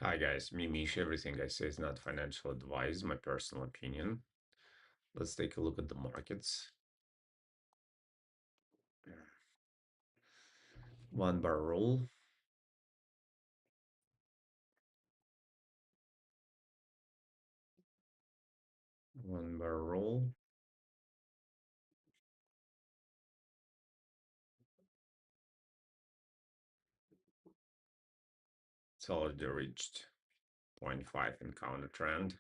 Hi guys, Mimish. Everything I say is not financial advice, my personal opinion. Let's take a look at the markets. One bar rule. One bar rule. It's already reached 0.5 in counter trend.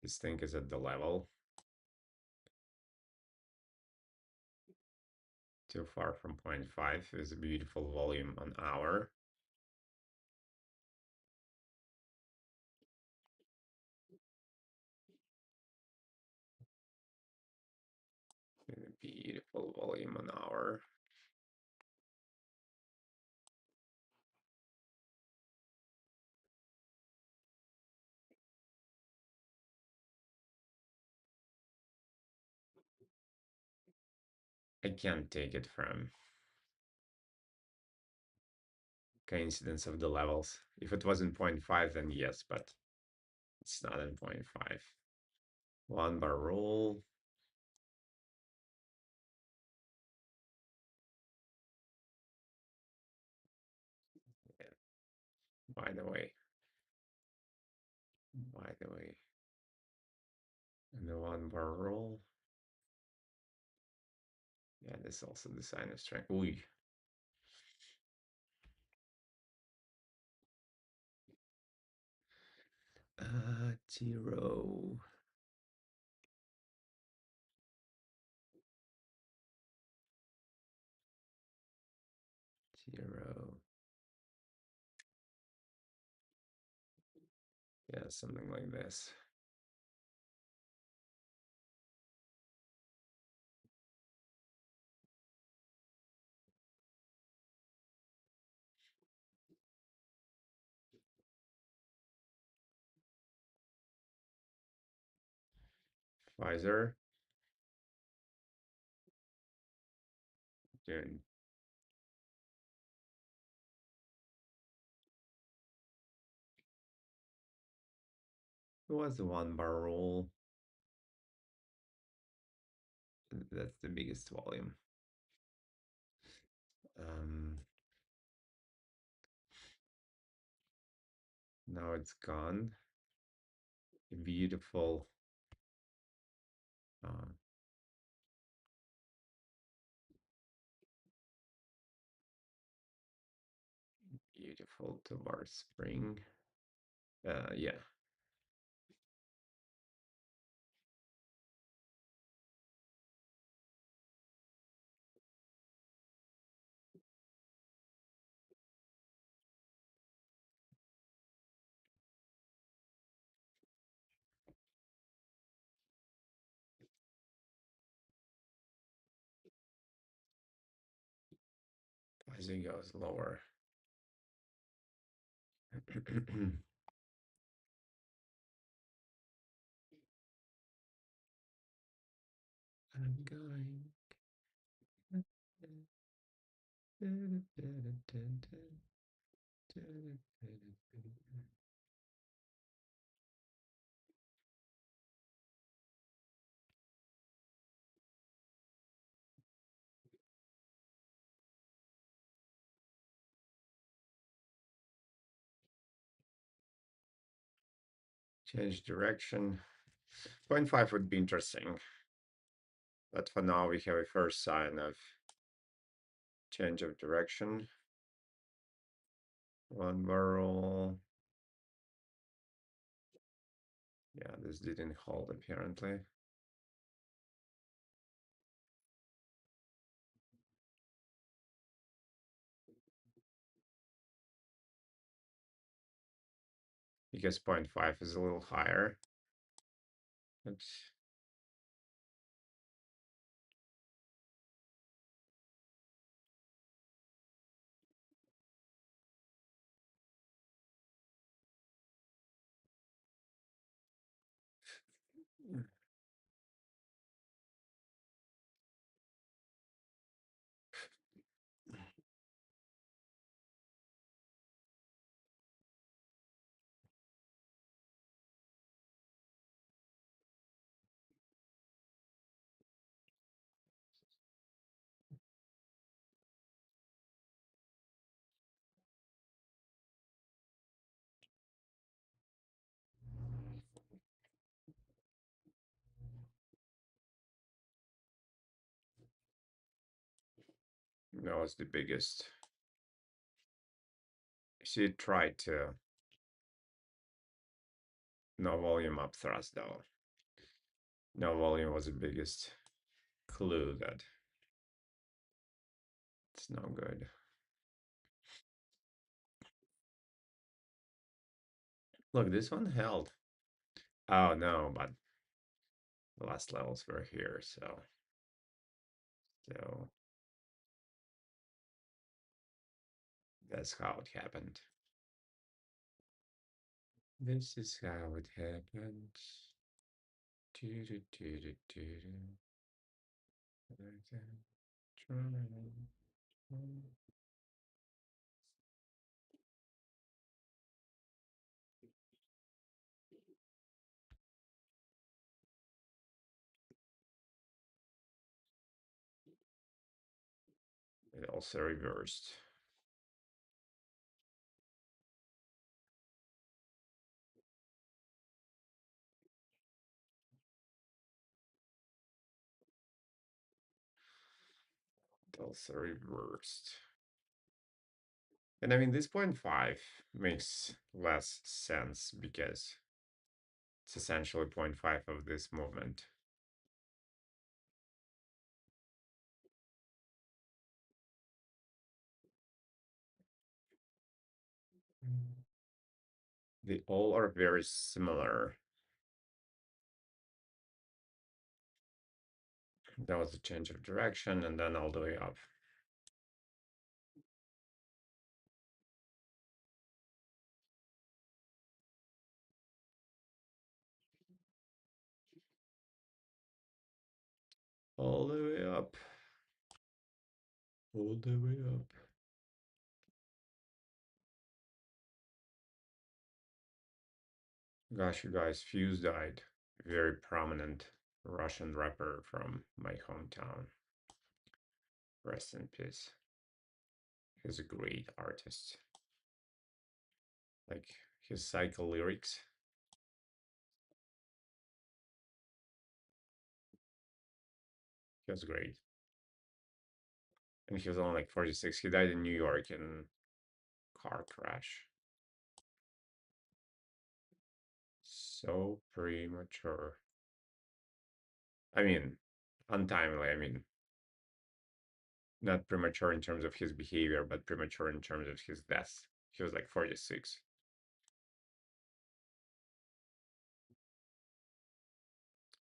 This thing is at the level. Too far from 0.5 is a beautiful volume on hour. A beautiful volume on hour. I can't take it from coincidence of the levels. If it was in 0.5, then yes, but it's not in 0.5. One bar rule. Yeah, by the way. By the way. And the one bar roll. Yeah, this is also the sign of strength. Ooh. Zero. Zero. Yeah, something like this. Pfizer. Dude. It was the one bar roll. That's the biggest volume. Now it's gone. Beautiful. Uh, Beautiful towards spring. Yeah. As it goes lower. I'm going. Change direction. 0.5 would be interesting. But for now, we have a first sign of change of direction. One barrel. Yeah, this didn't hold apparently. Because 0.5 is a little higher. Oops. That was the biggest. She tried to no volume up thrust though. No volume was the biggest clue that it's no good. Look, this one held. Oh no, but the last levels were here, so that's how it happened. This is how it happened. It also reversed. It also reversed. And I mean, this 0.5 makes less sense because it's essentially 0.5 of this movement. They all are very similar. That was a change of direction and then all the way up. All the way up. All the way up. Gosh, you guys, Fuse died. Very prominent Russian rapper from my hometown. Rest in peace. He's a great artist. Like his cycle lyrics. He was great. And he was only like 46. He died in New York in car crash. So premature. I mean, untimely. I mean, not premature in terms of his behavior, but premature in terms of his death. He was like 46.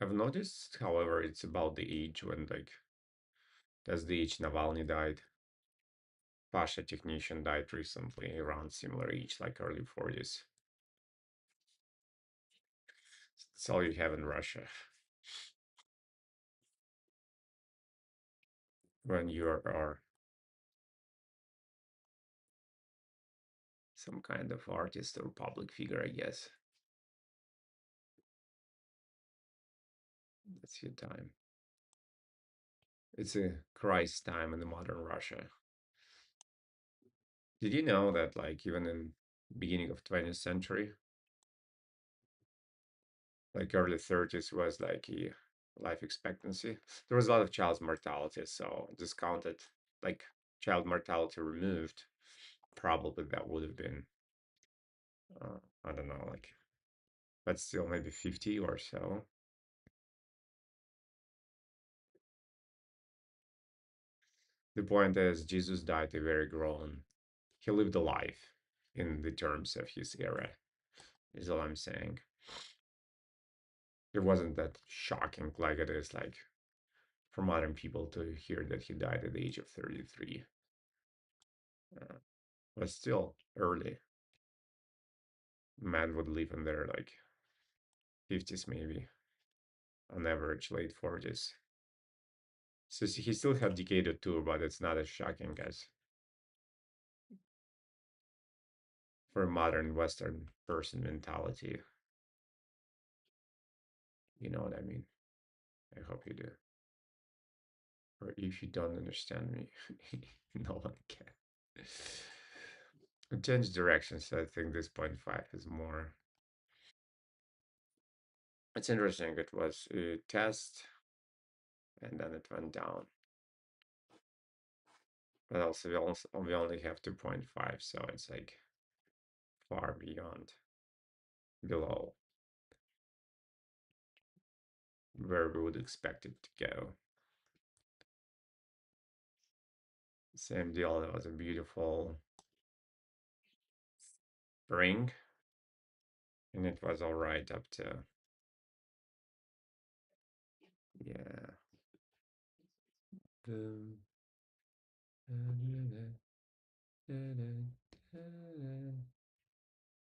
I've noticed, however, it's about the age when like that's the age Navalny died. Pasha technician died recently around similar age, like early 40s. That's all you have in Russia. When you are some kind of artist or public figure, I guess. That's your time. It's a Christ time in the modern Russia. Did you know that like even in beginning of 20th century, like early 30s was like a life expectancy. There was a lot of child mortality, so discounted like child mortality removed, probably that would have been I don't know, like but still maybe 50 or so. The point is Jesus died a very grown. He lived a life in the terms of his era, is all I'm saying. It wasn't that shocking like it is like for modern people to hear that he died at the age of 33. Uh, but still early. Man would live in their like 50s maybe, on average late 40s. So he still had decade or two, but it's not as shocking as for a modern Western person mentality. You know what I mean? I hope you do. Or if you don't understand me, no one can. Change directions. I think this 0.5 is more. It's interesting. It was a test and then it went down. But also we only have 2.5, so it's like far beyond below where we would expect it to go. Same deal, that was a beautiful spring, and it was all right up to, yeah.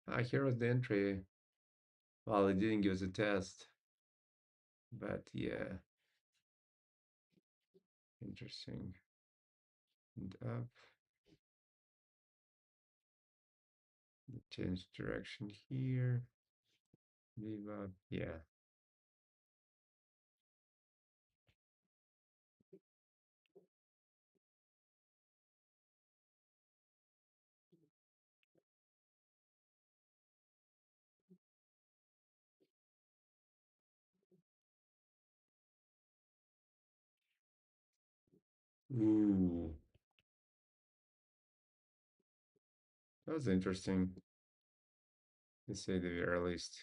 Ah, here was the entry. Well, it didn't give us a test, but yeah, interesting. And up, change direction here. Leave up, yeah. Ooh, that was interesting, to say the very least.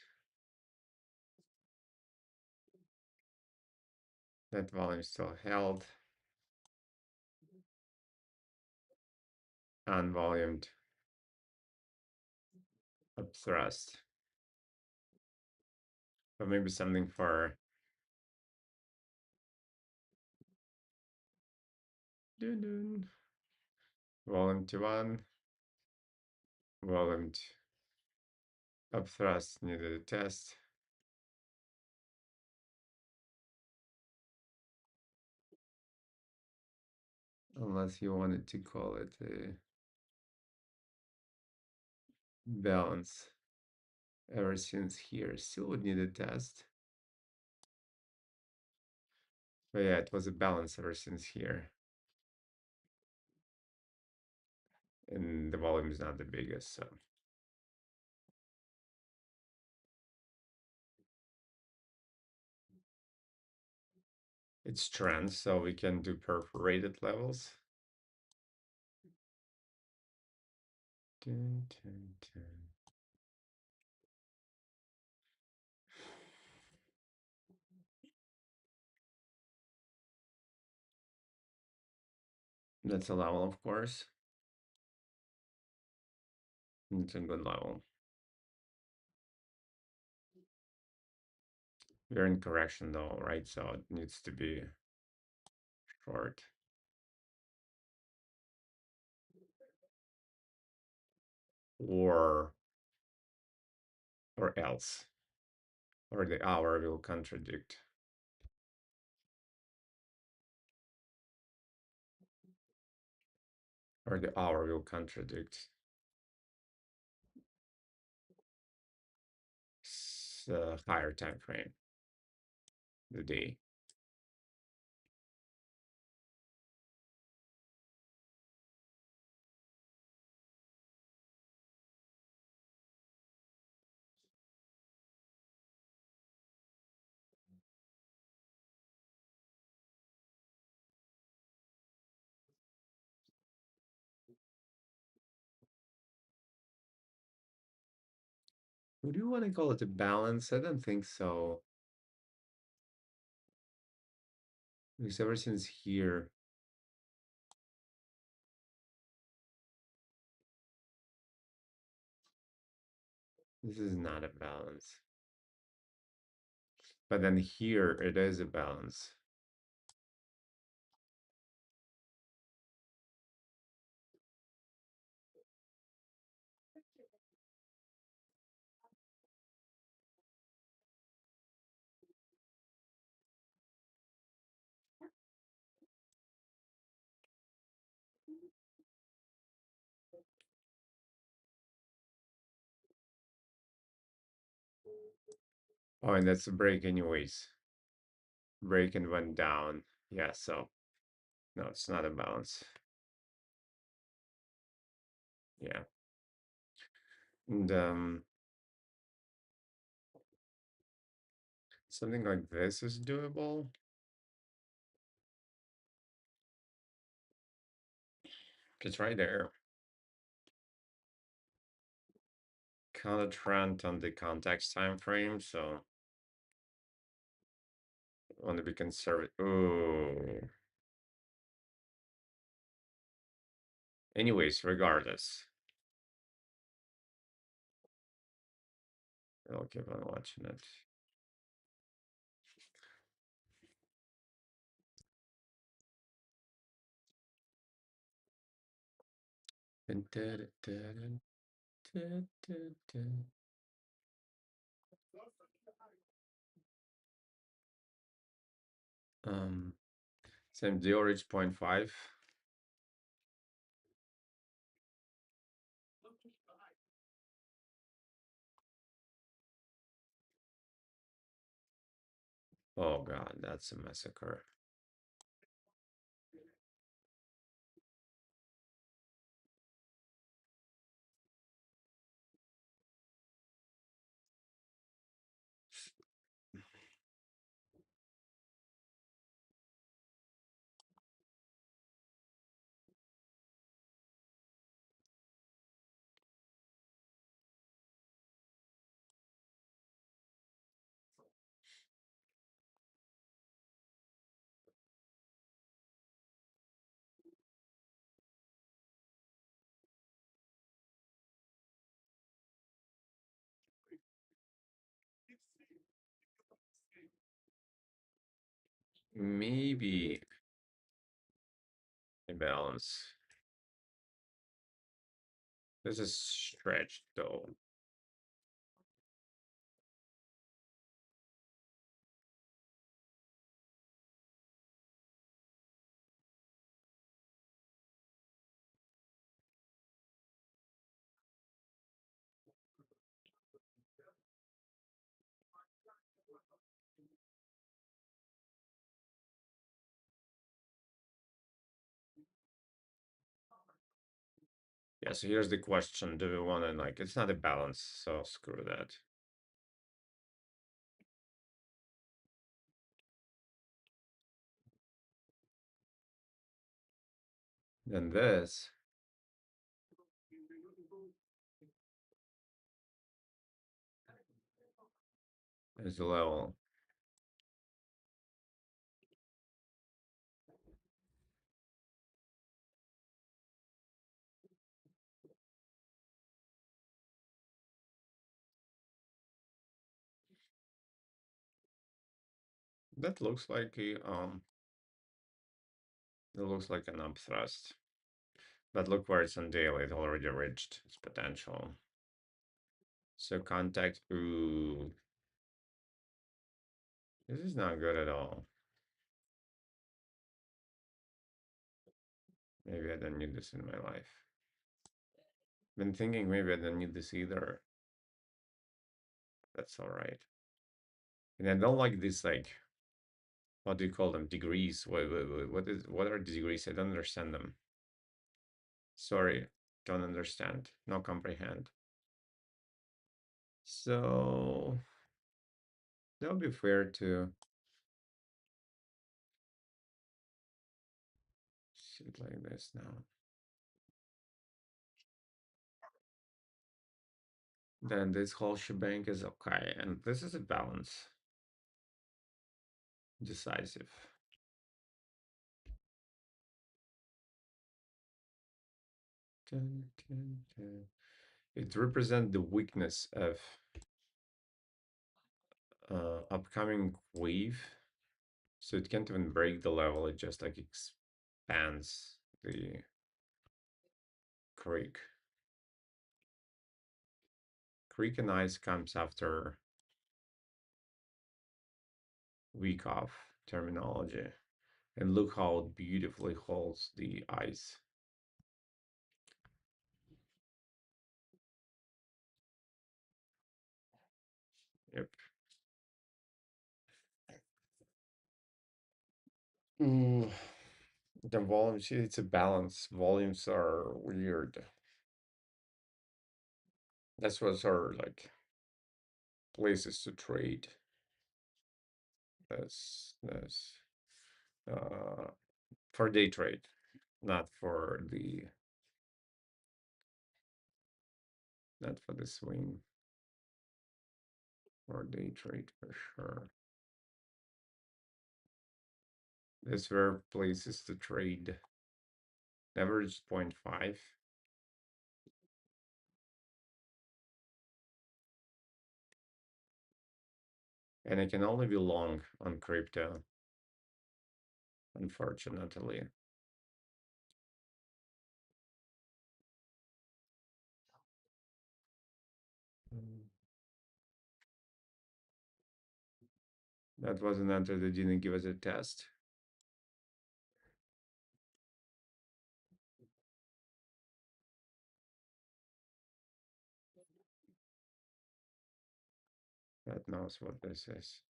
That volume still held, unvolumed, up thrust. But maybe something for dun dun. Volume to one, volume up thrust needed a test. Unless you wanted to call it a balance ever since here, still would need a test. But yeah, it was a balance ever since here. And the volume is not the biggest, so. It's trend, so we can do perforated levels. Dun, dun, dun. That's a level, of course. It's a good level. We're in correction though, right? So it needs to be short. Or else. Or the hour will contradict. Or the hour will contradict higher time frame, the day. Would you want to call it a balance? I don't think so. Because ever since here, this is not a balance. But then here, it is a balance. Oh, and that's a break anyways. Break and went down. Yeah, so no, it's not a balance. Yeah. And something like this is doable. It's right there. Counter trend on the context time frame, so want to be conservative. Ooh. Anyways, regardless, I'll keep on watching it. Same deal, reach 0.5. Oh god, that's a massacre. Maybe a balance. This is stretched though. Yeah, so here's the question. Do we want to like, it's not a balance, so screw that. Then this is the level. That looks like a it looks like an up thrust. But look where it's on daily, it already reached its potential. So contact, ooh. This is not good at all. Maybe I don't need this in my life. Been thinking maybe I don't need this either. That's all right. And I don't like this like, what do you call them? Degrees. What are degrees? I don't understand them. Sorry, don't understand. No comprehend. So that would be fair to sit like this now. Then this whole shebang is okay, and this is a balance. Decisive. Dun, dun, dun. It represents the weakness of upcoming wave, so it can't even break the level. It just like expands the creek. Creek and ice comes after Wyckoff terminology, and look how it beautifully holds the ice. Yep. Ooh. The volume, see, it's a balance. Volumes are weird. That's what's our like places to trade. That's for day trade, not for the Not for the swing or day trade for sure. This where places to trade. Average 0.5. And it can only be long on crypto, unfortunately. That was an answer that didn't give us a test. That knows what this is.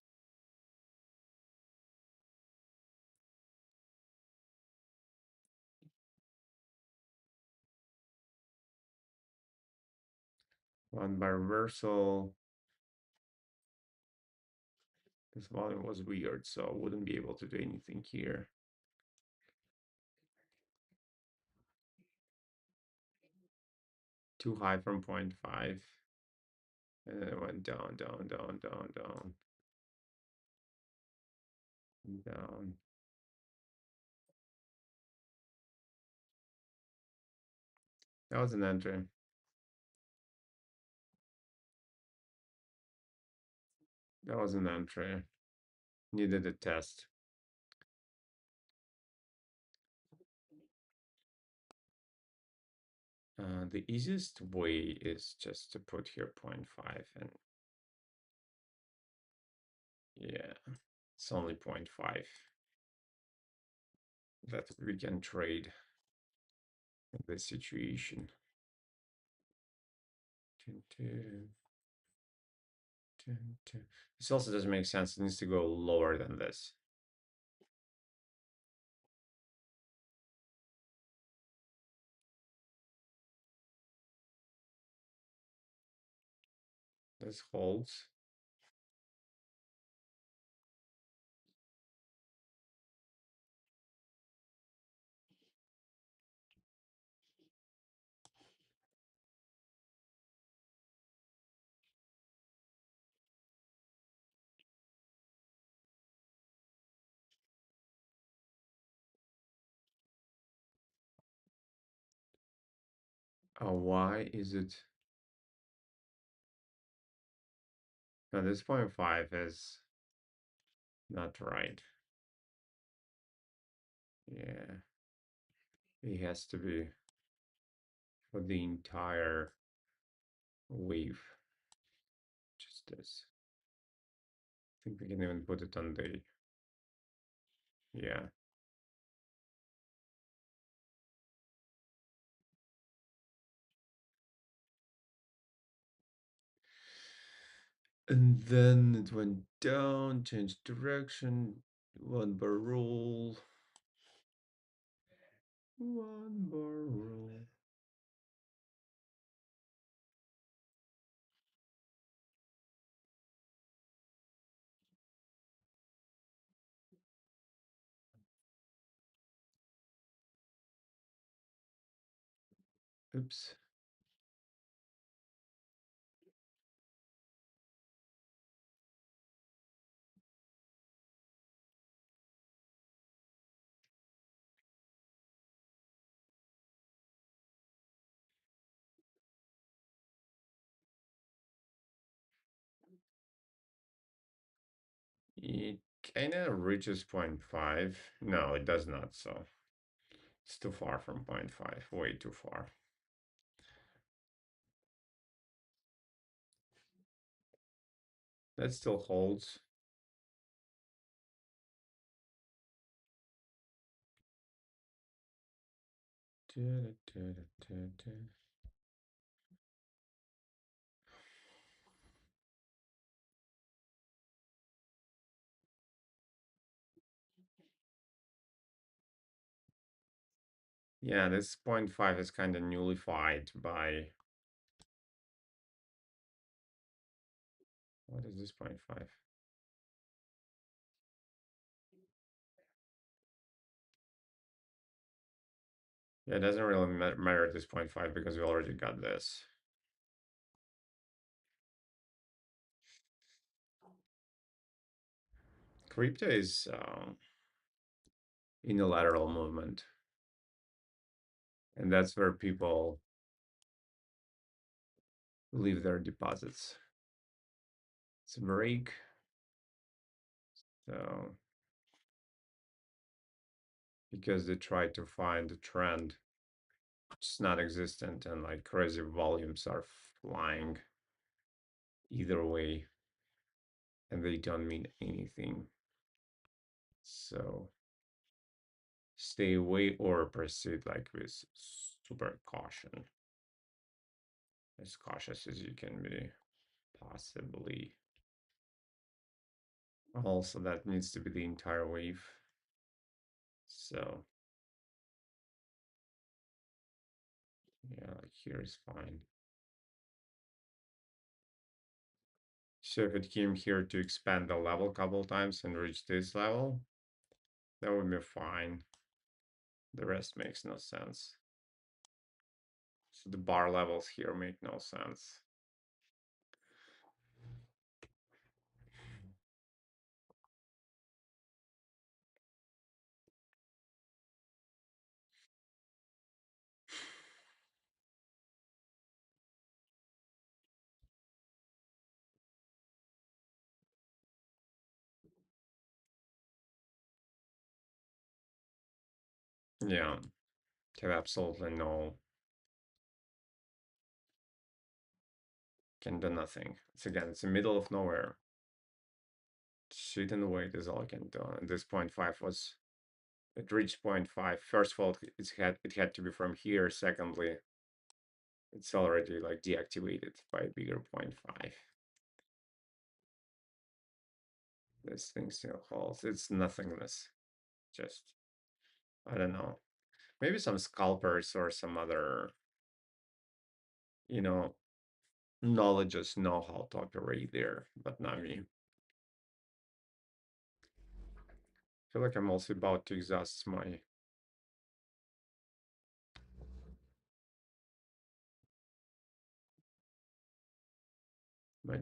One bar reversal. This volume was weird, so I wouldn't be able to do anything here. Too high from 0.5. And then it went down, down, down, down, down. Down. That was an entry. That was an entry. Needed a test. The easiest way is just to put here 0.5 and yeah, it's only 0.5 that we can trade in this situation. This also doesn't make sense. It needs to go lower than this. This holds. Why is it? Now this 0.5 is not right. Yeah, it has to be for the entire wave. Just this. I think we can even put it on the, yeah. And then it went down, changed direction, one bar rule. One bar rule. Oops. It kind of reaches 0.5. No, it does not, so it's too far from 0.5, way too far. That still holds. Yeah, this 0.5 is kind of nullified by, what is this 0.5? Yeah, it doesn't really matter at this 0.5 because we already got this. Crypto is unilateral movement, and that's where people leave their deposits. It's a break, so because they try to find a trend, it's not existent, and like crazy volumes are flying either way, and they don't mean anything. So stay away or proceed like with super caution, as cautious as you can be, possibly. Also, that needs to be the entire wave. So yeah, like here is fine. So if it came here to expand the level a couple times and reach this level, that would be fine. The rest makes no sense. So the bar levels here make no sense. Yeah, have absolutely no, can do nothing. It's again, it's the middle of nowhere. Sit and wait is all I can do. And this 0.5 was, it reached 0.5. First of all, it had to be from here. Secondly, it's already like deactivated by a bigger 0.5. This thing still holds. It's nothingness. Just, I don't know. Maybe some scalpers or some other, you know, knowledges know how to operate there, but not me. I feel like I'm also about to exhaust my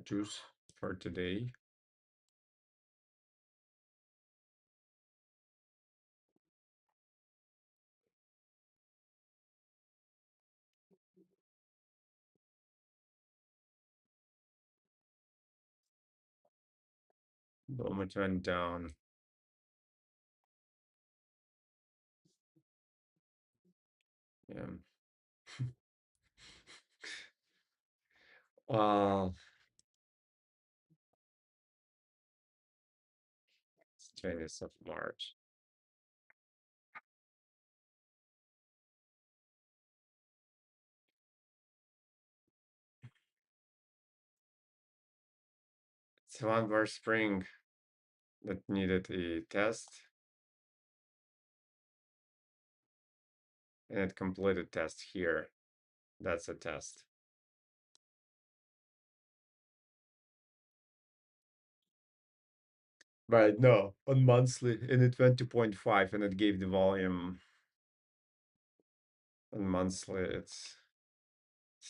juice for today. Boom, it went down. Yeah. Well, it's 20th of March. It's one bar spring that needed a test, and it completed test here. That's a test. Right, no, on monthly, and it went to 0.5 and it gave the volume on monthly. It's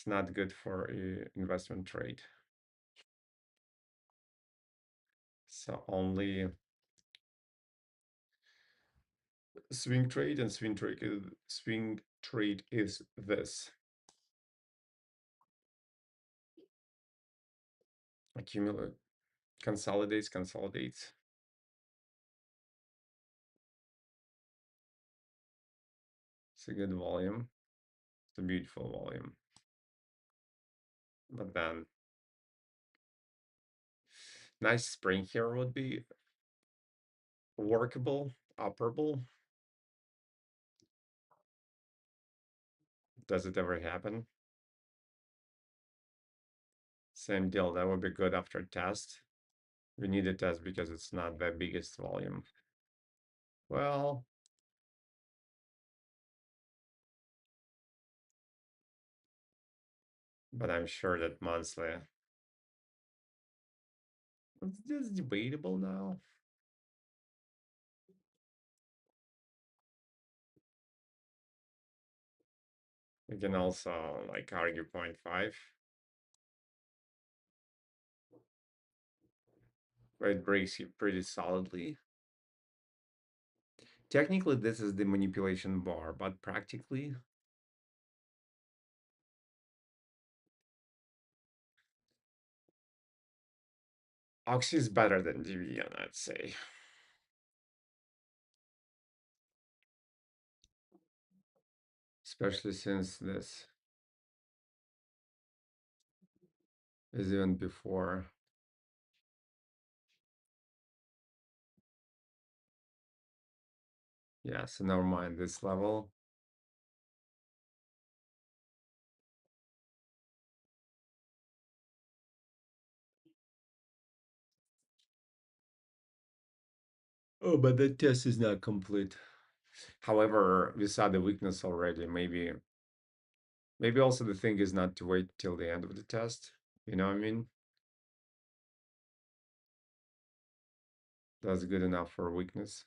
not good for a investment trade. So only swing trade, and swing trade is this. Accumulate, consolidates. It's a good volume. It's a beautiful volume. But then nice spring here would be workable, operable. Does it ever happen? Same deal. That would be good after test. We need a test because it's not the biggest volume. Well, but I'm sure that monthly. It's just debatable now. We can also like argue 0.5. it breaks you pretty solidly. Technically, this is the manipulation bar, but practically, Oxy is better than Deviant, I'd say. Especially since this is even before. Yeah, so never mind this level. Oh, but the test is not complete. However, we saw the weakness already. Maybe also the thing is not to wait till the end of the test. You know what I mean? That's good enough for weakness.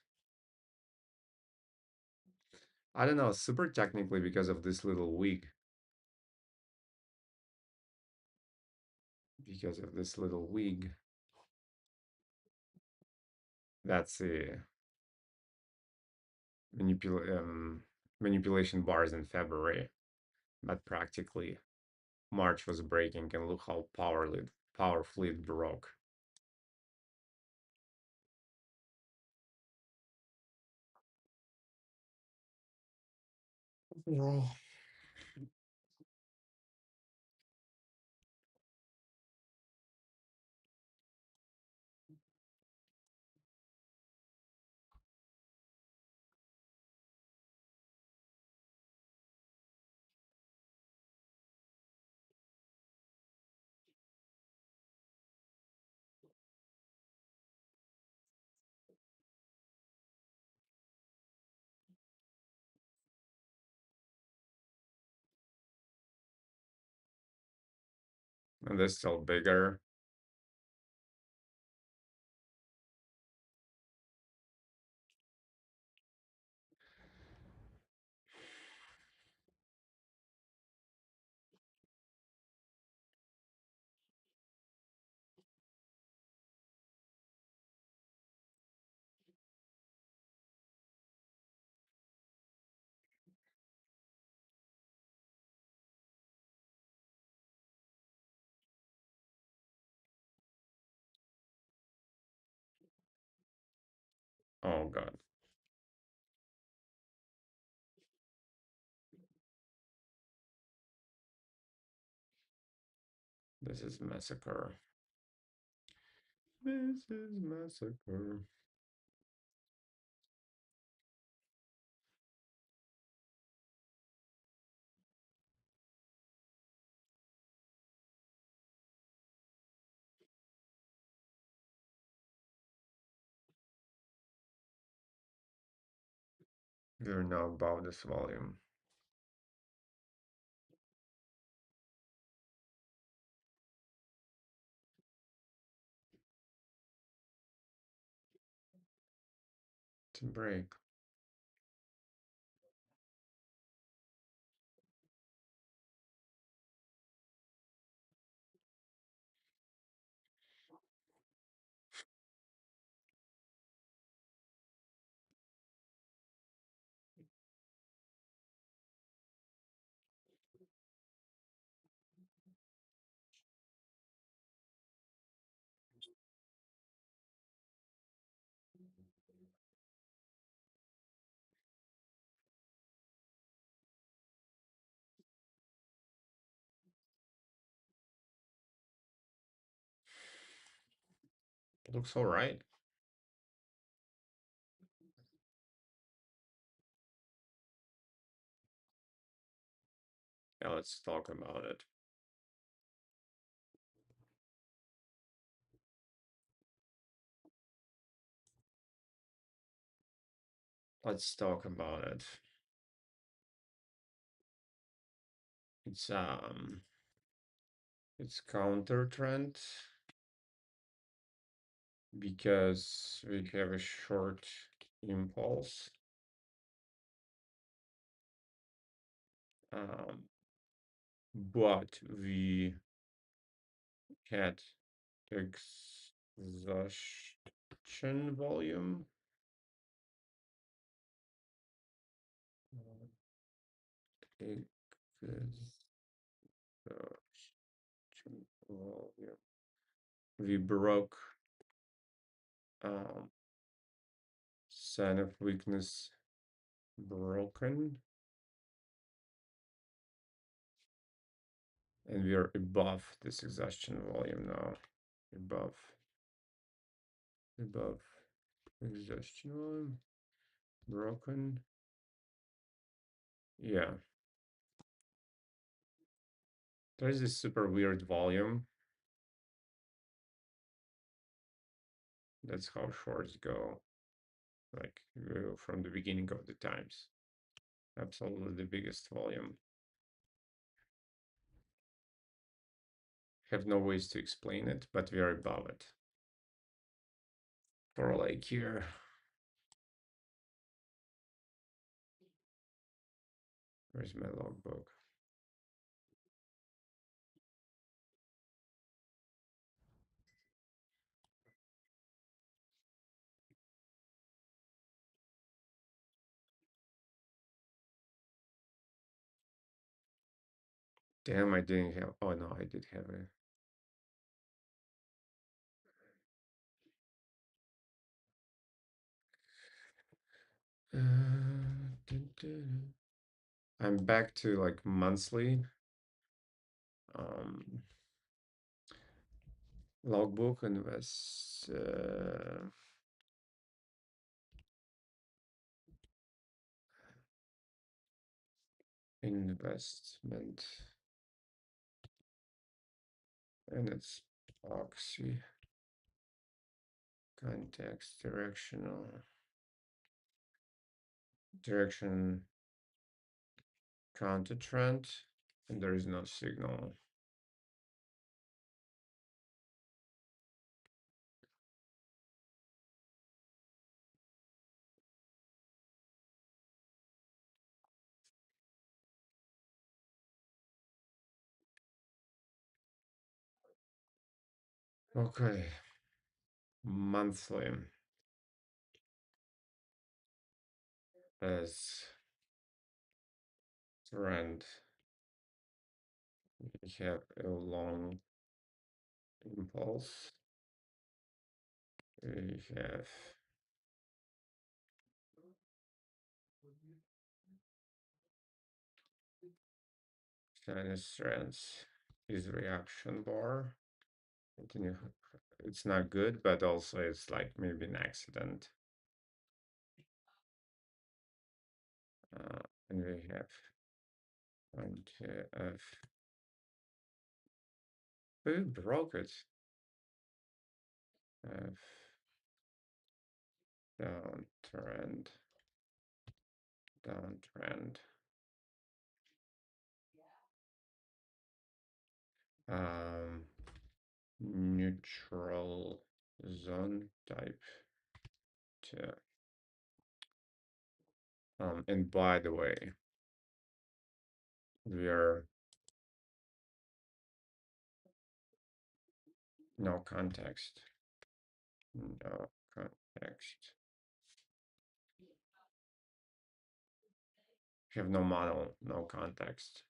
I don't know, super technically because of this little wig. Because of this little wig. That's the manipulation bars in February. But practically March was breaking and look how powerfully it broke. Oh. And they're still bigger. Oh god. This is massacre. This is massacre. We're now above this volume. To break. Looks all right. Yeah, let's talk about it. Let's talk about it. It's it's counter trend because we have a short impulse. But we had exhaustion volume. Exhaustion volume. We broke sign of weakness broken, and we are above this exhaustion volume now. Above exhaustion volume broken. Yeah, there's this super weird volume. That's how shorts go, like from the beginning of the times. Absolutely the biggest volume. Have no ways to explain it, but we are above it. For like here. Where's my logbook? Damn, I didn't have. Oh no, I did have it. I'm back to like monthly logbook investment, and it's oxy context direction counter trend, and there is no signal. Okay, monthly as trend. We have a long impulse. We have sinus strands is reaction bar. It's not good, but also it's like maybe an accident. And we have who broke it? F downtrend. Neutral zone type 2. And by the way, we are no context. No context. We have no model, no context.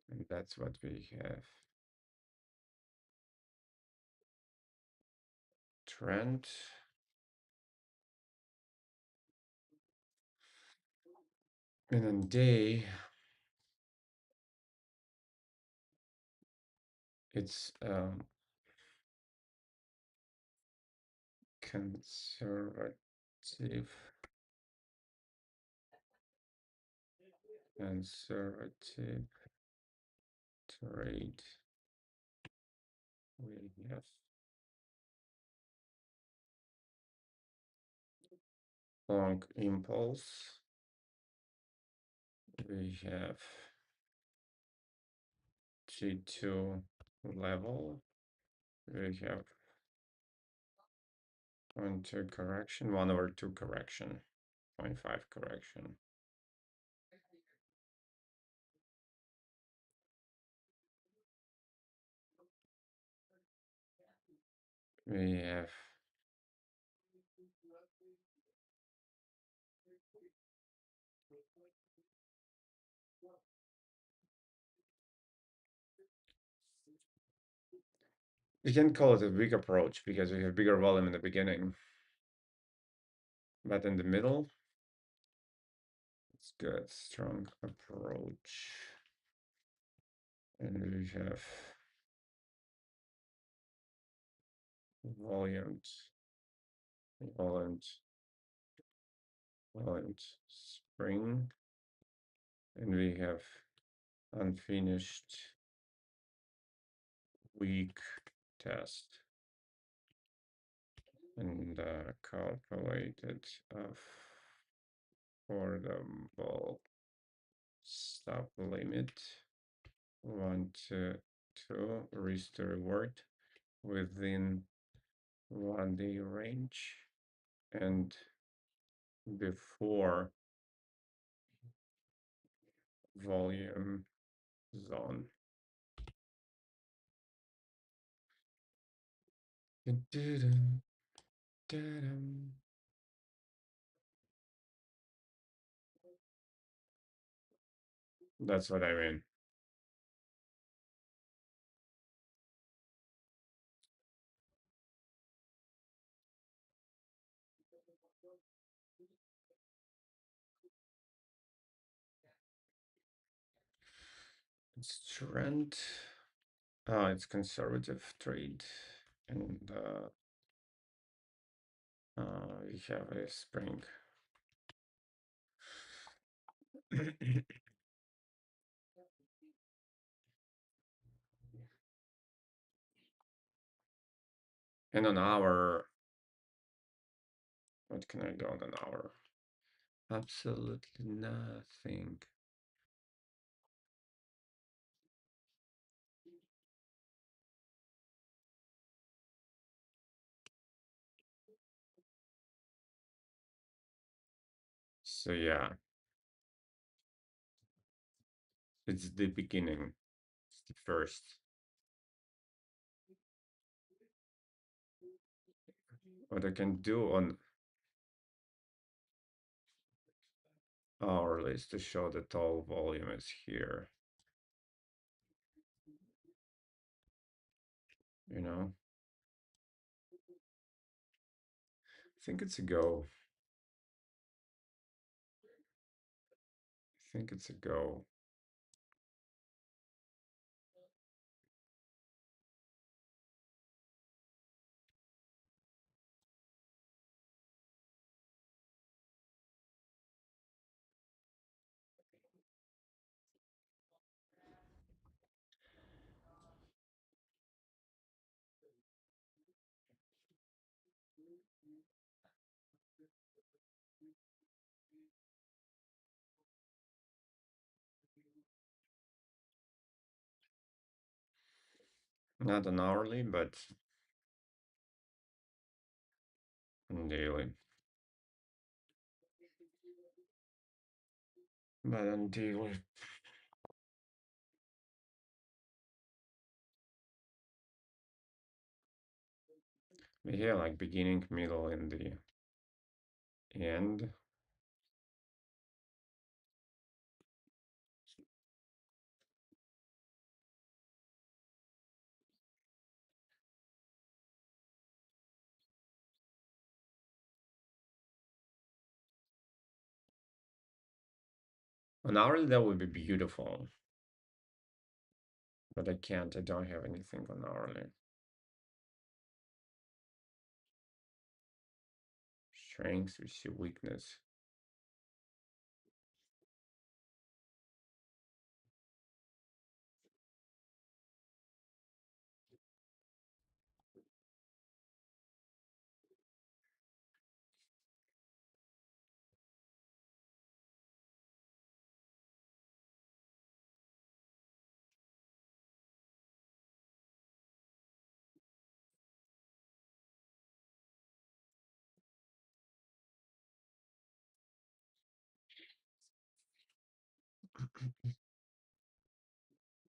And that's what we have. Trend. And then day, it's conservative trade. We have long impulse. We have G2 level. We have 1/2 correction, 1/2 correction, 0.5 correction. We have you can call it a big approach because we have bigger volume in the beginning, but in the middle, it's good, strong approach, and we have volumed, volumed, volumed spring, and we have unfinished weak test and calculated affordable stop limit 1 to 2 risk to reward within 1 day range and before volume zone. That's what I mean. It's trend. It's conservative trade, and we have a spring. And on our, what can I do on an hour? Absolutely nothing. So yeah, it's the beginning. It's the first. What I can do on hourly is to show that all volume is here. You know, I think it's a go. I think it's a go. Not an hourly, but on daily. But on daily. Yeah, like beginning, middle, and the end. An hourly, that would be beautiful. But I can't, I don't have anything on hourly. Strength, we see weakness.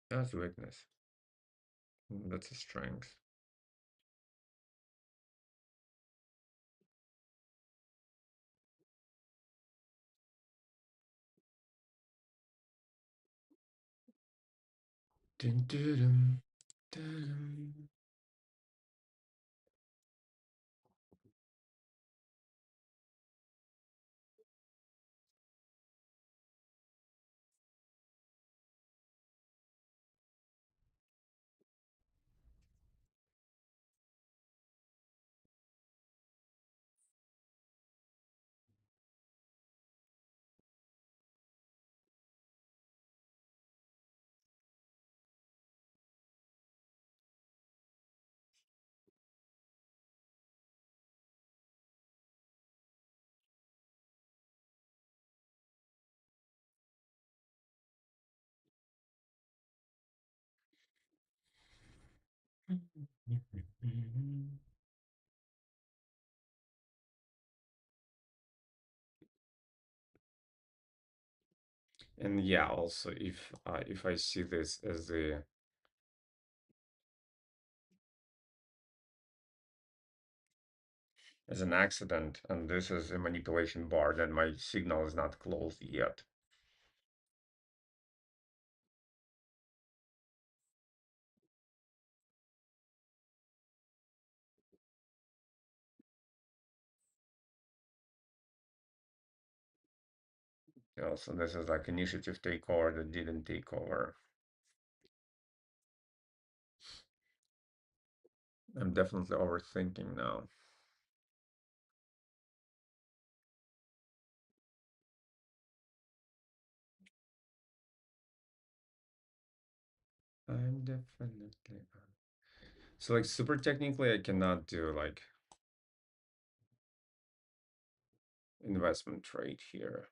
That's weakness. That's a strength. Dun, dun, dun, dun. And yeah, also if I see this as an accident and this is a manipulation bar, then my signal is not closed yet. Yeah, so this is like initiative takeover that didn't take over. I'm definitely overthinking now. I'm definitely so like super technically I cannot do like investment trade here.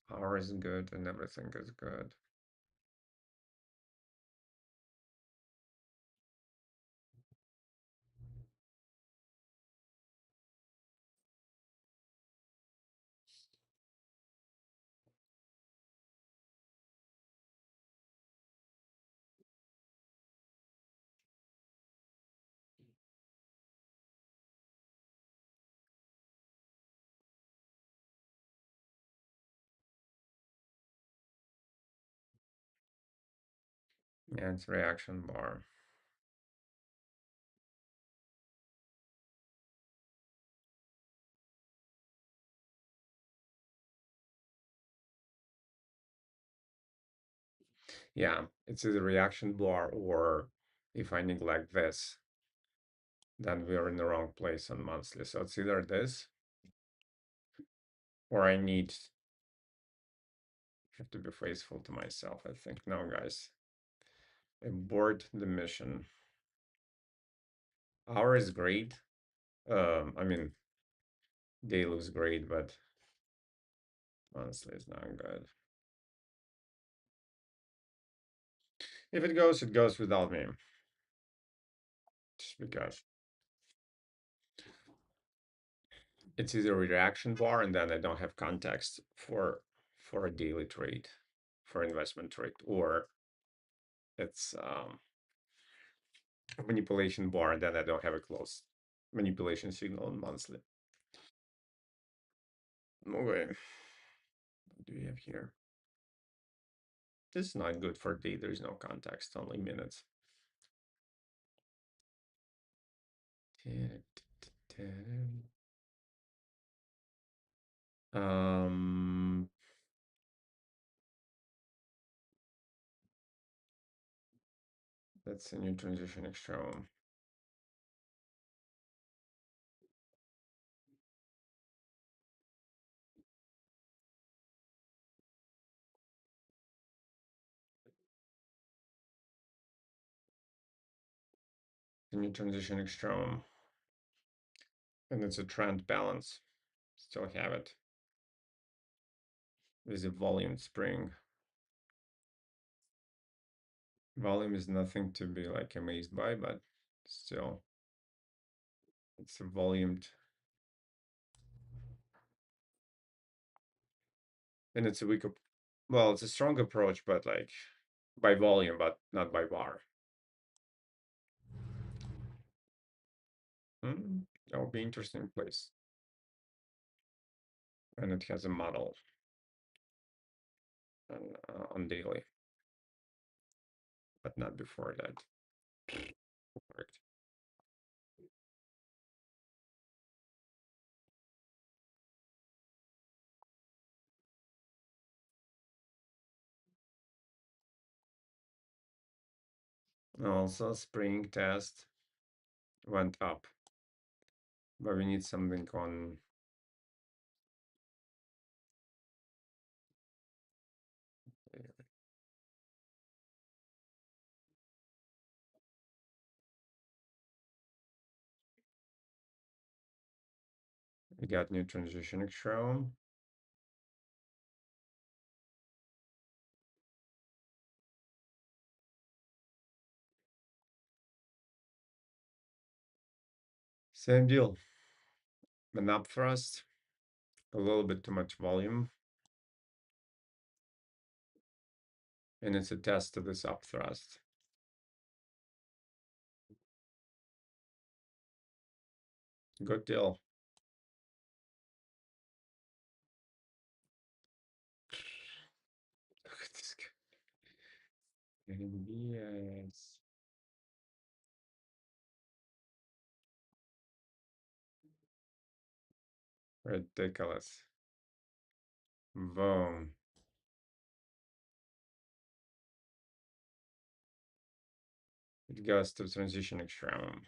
R is good and everything is good. Yeah, it's reaction bar. Yeah, it's either reaction bar or if I neglect this, then we are in the wrong place on monthly. So it's either this or I need have to be faithful to myself, I think. No, guys. Abort the mission. Hour is great. I mean, day looks great, but monthly is not good. If it goes without me. Just because it's either a reaction bar and then I don't have context for a daily trade, for investment trade, or it's a manipulation bar and then I don't have a close manipulation signal on monthly. Okay, what do we have here? This is not good for day. There is no context, only minutes. Um, that's a new transition extreme. The new transition extreme, and it's a trend balance. Still have it. With a volume spring. Volume is nothing to be like amazed by, but still, it's a volumed, and it's a weak. Well, it's a strong approach, but like by volume, but not by bar. That would be interesting place. And it has a model on daily, but not before that. Correct. Also, spring test went up, but we need something on. We got new transition shown. Same deal. An up thrust, a little bit too much volume, and it's a test to this up thrust. Good deal. Look at this guy. Yes. Ridiculous. Boom. It goes to transition extreme.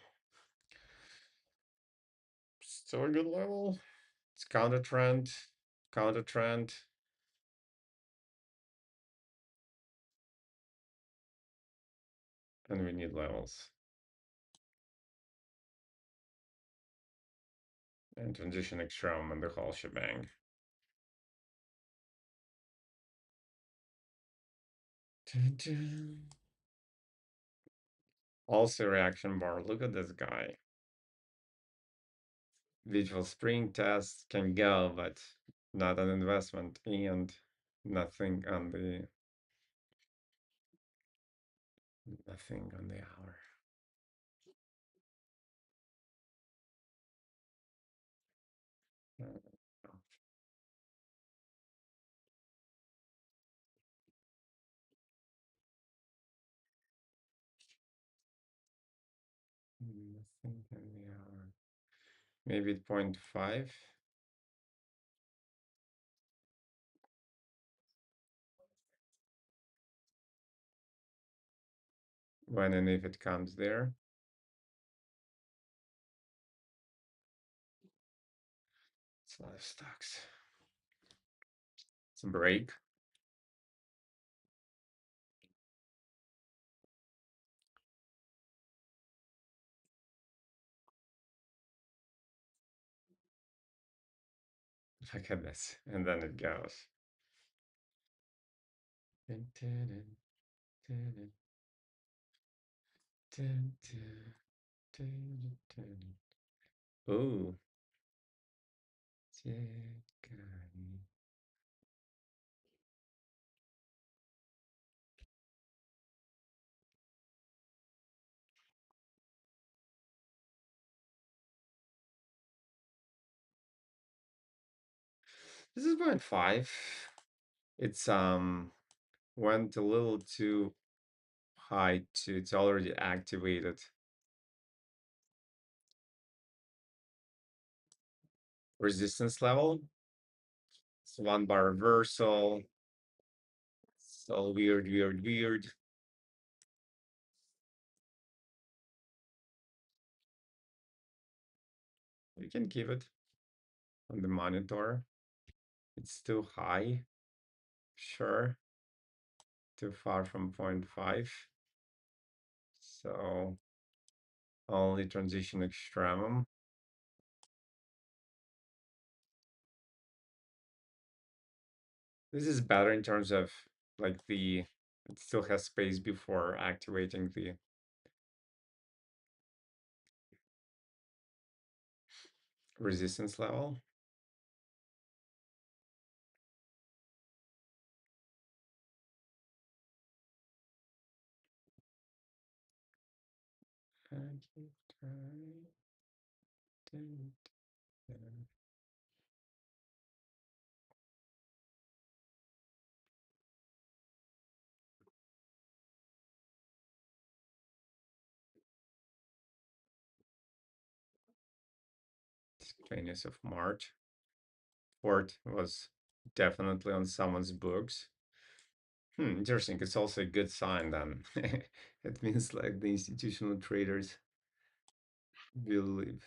Still a good level. It's counter trend, counter trend. And we need levels. And transition extreme and the whole shebang. Dun, dun. Also reaction bar. Look at this guy. Visual spring test can go, but not an investment and nothing on the hour. Uh, Nothing on the hour. Maybe 0.5. When and if it comes there. It's a lot of stocks. It's a break. Look at this. And then it goes. Dun, dun, dun, dun, dun, dun, dun, dun. Ooh. This is 0.5. It's went a little too high to it's already activated. Resistance level. It's 1 bar reversal. It's all weird, weird, weird. You can keep it on the monitor. It's too high. Sure. Too far from 0.5. So only transition extremum. This is better in terms of like it still has space before activating the resistance level. It's 20th of March. Fort was definitely on someone's books. Interesting. It's also a good sign then. It means like the institutional traders believe.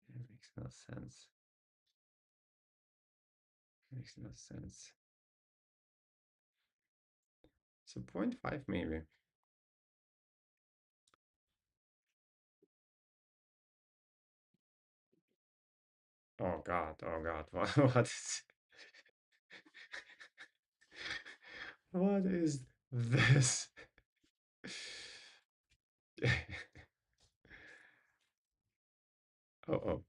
It makes no sense. Makes no sense. So 0.5 maybe. Oh God. Oh God. What is what is this? Oh, oh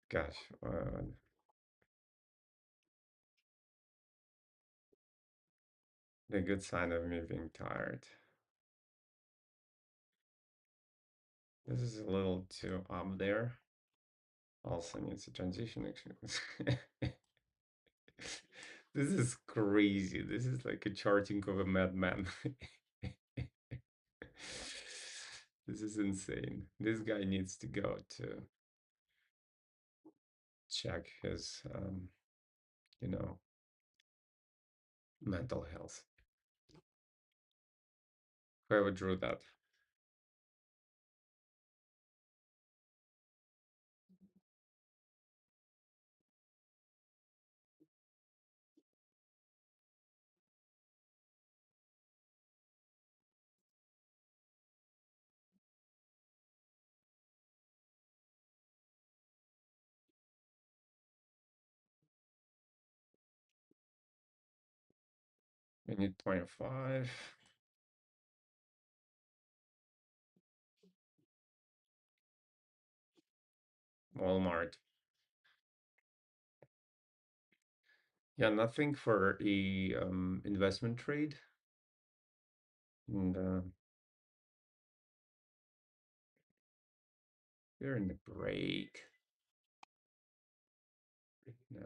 gosh. The good sign of me being tired. This is a little too up there. Also needs a transition actually. This is crazy. This is like a charting of a madman. This is insane. This guy needs to go to check his, you know, mental health. Whoever drew that. We need 0.5. Walmart. Yeah, nothing for a investment trade. And we're in the break now.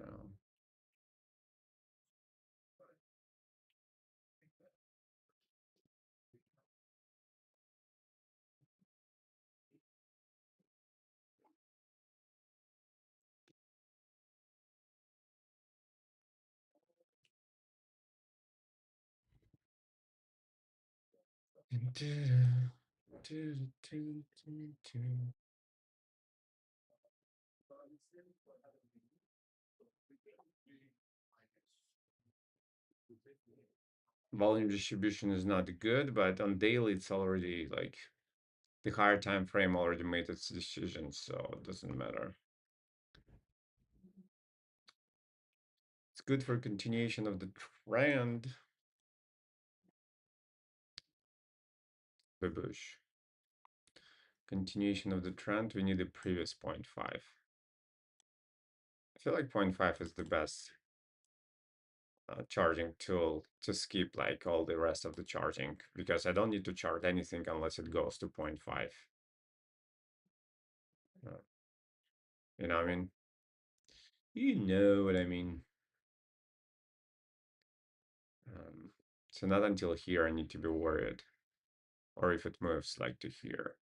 Volume distribution is not good, but on daily it's already like the higher time frame already made its decision, so it doesn't matter. It's good for continuation of the trend. Babush. Continuation of the trend, we need the previous 0.5. I feel like 0.5 is the best charging tool to skip like all the rest of the charging, because I don't need to chart anything unless it goes to 0.5. You know what I mean? You know what I mean. Um, so not until here I need to be worried, or if it moves like to here.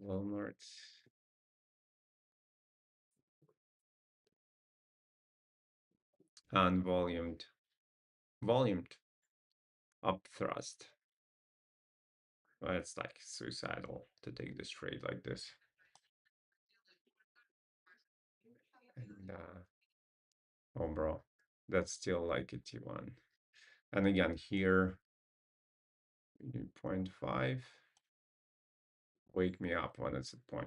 Walmart. Unvolumed. Volumed. Up thrust. Well, it's like suicidal to take this trade like this. And Oh, bro, that's still like a T1. And again, here, 0.5. Wake me up when it's at 0.5.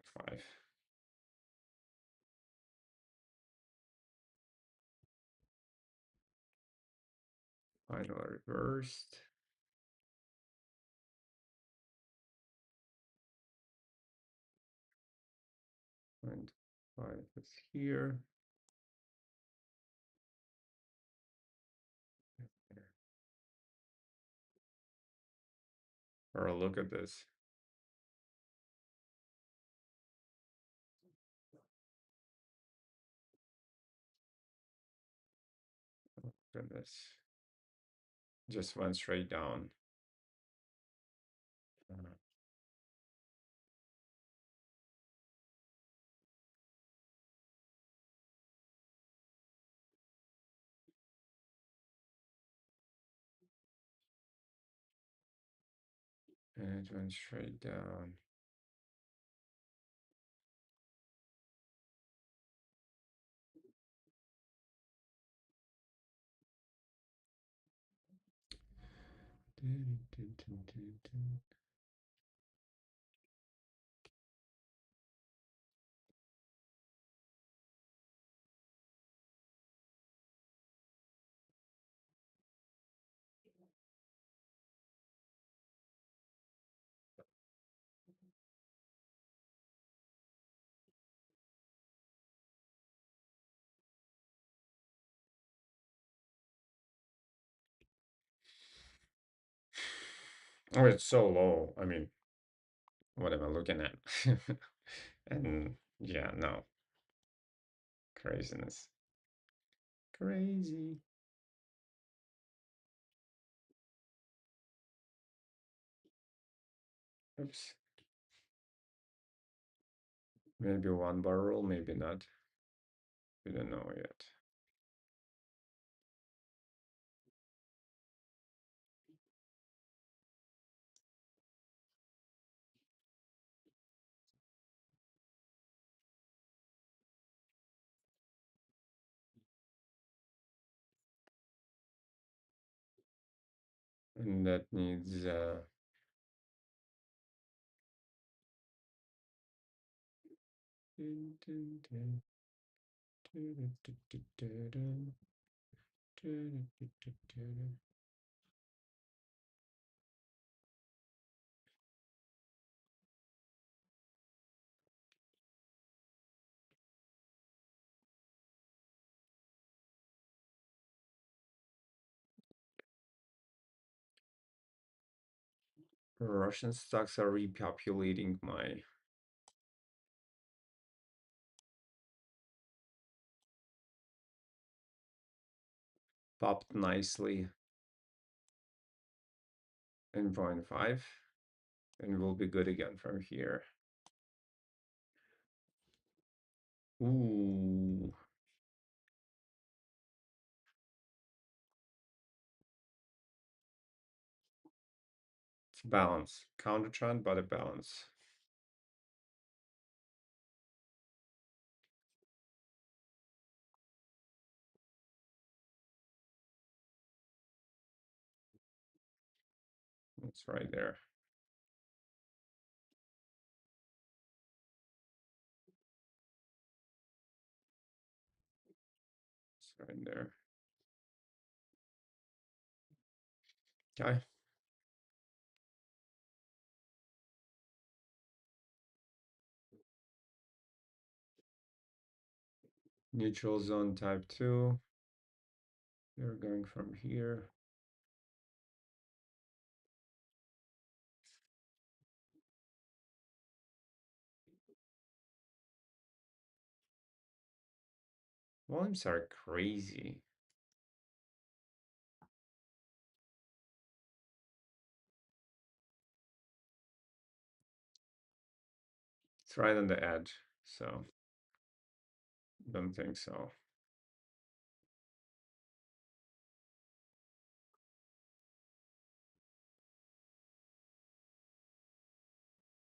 Finally reversed. Point five is here. Or look at this. Goodness. Just went straight down. And it went straight down. Oh, it's so low. I mean, what am I looking at? And yeah, no. Craziness. Crazy. Oops. Maybe one bar rule, maybe not. We don't know yet. And that needs Russian stocks are repopulating my popped nicely in 0.5 and we'll be good again from here. Ooh. It's balance. Counter trend, but a balance. It's right there. It's right there. Okay. Neutral zone type 2. They're going from here. Volumes are crazy. It's right on the edge, so don't think so.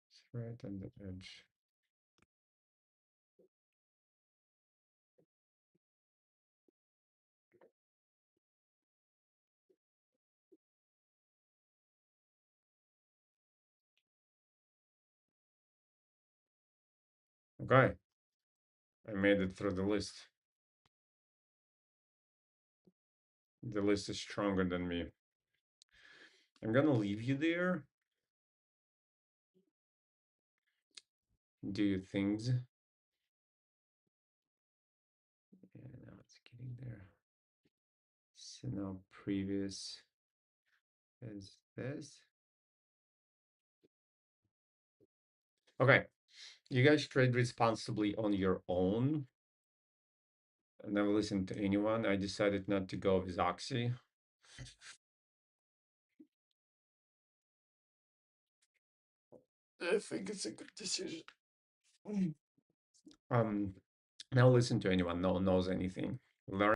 It's right on the edge. Okay, I made it through the list. The list is stronger than me. I'm gonna leave you there. Do your things. Yeah, now it's getting there. So now previous is this. Okay, you guys trade responsibly on your own. I never listened to anyone. I decided not to go with Oxy. I think it's a good decision. Um, Never listen to anyone. No one knows anything. Learn